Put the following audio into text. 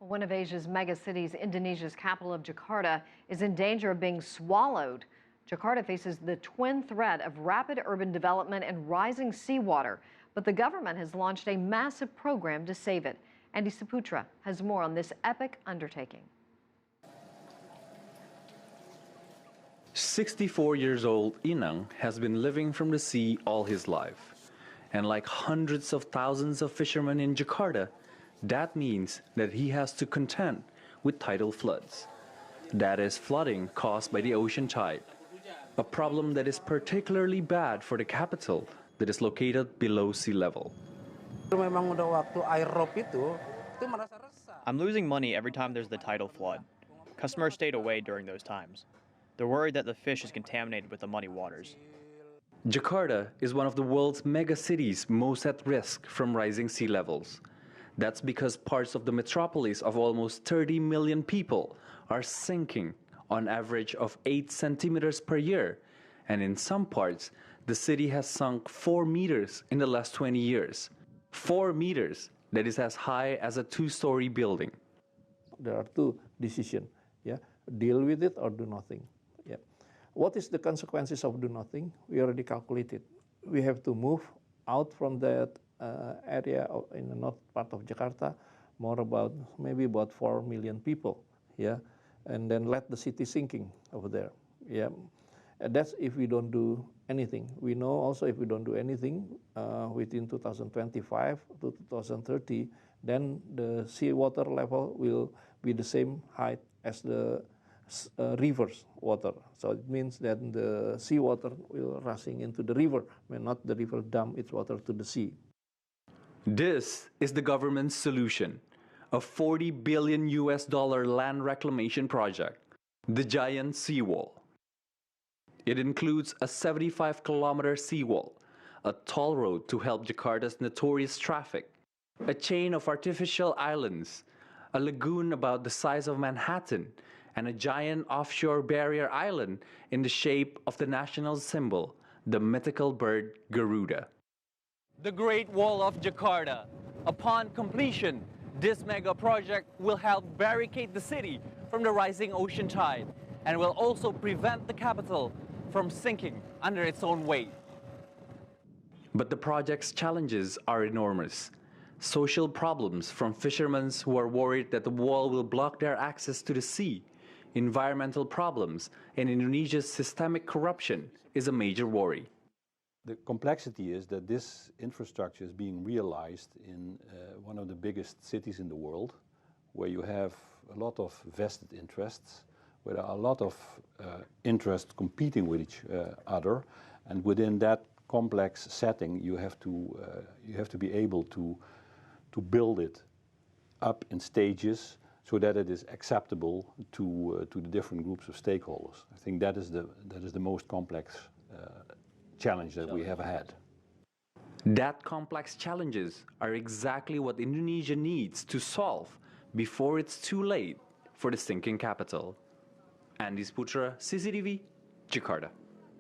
One of Asia's megacities, Indonesia's capital of Jakarta, is in danger of being swallowed. Jakarta faces the twin threat of rapid urban development and rising seawater, but the government has launched a massive program to save it. Andy Saputra has more on this epic undertaking. 64 years old Inang has been living from the sea all his life. And like hundreds of thousands of fishermen in Jakarta, that means that he has to contend with tidal floods. That is flooding caused by the ocean tide, a problem that is particularly bad for the capital that is located below sea level. I'm losing money every time there's the tidal flood. Customers stayed away during those times. They're worried that the fish is contaminated with the muddy waters. Jakarta is one of the world's megacities most at risk from rising sea levels. That's because parts of the metropolis of almost 30 million people are sinking on average of 8 centimeters per year. And in some parts, the city has sunk 4 meters in the last 20 years. 4 meters, that is as high as a 2-story building. There are two decisions, deal with it or do nothing. What is the consequences of do nothing? We already calculated. We have to move out from that area in the north part of Jakarta, maybe about 4 million people, and then let the city sinking over there, And that's if we don't do anything. We know also if we don't do anything within 2025 to 2030, then the seawater level will be the same height as the river's water. So it means that the seawater will rushing into the river, not the river dump its water to the sea. This is the government's solution, a $40 billion land reclamation project, the giant seawall. It includes a 75-kilometer seawall, a toll road to help Jakarta's notorious traffic, a chain of artificial islands, a lagoon about the size of Manhattan, and a giant offshore barrier island in the shape of the national symbol, the mythical bird Garuda. The Great Wall of Jakarta. Upon completion, this mega project will help barricade the city from the rising ocean tide and will also prevent the capital from sinking under its own weight. But the project's challenges are enormous. Social problems from fishermen who are worried that the wall will block their access to the sea. Environmental problems and Indonesia's systemic corruption is a major worry. The complexity is that this infrastructure is being realized in one of the biggest cities in the world, where you have a lot of vested interests, where there are a lot of interests competing with each other, and within that complex setting, you have to be able to build it up in stages so that it is acceptable to the different groups of stakeholders. I think that is the most complex challenge that we have had. That complex challenges are exactly what Indonesia needs to solve before it's too late for the sinking capital. Andy Saputra, CCTV, Jakarta.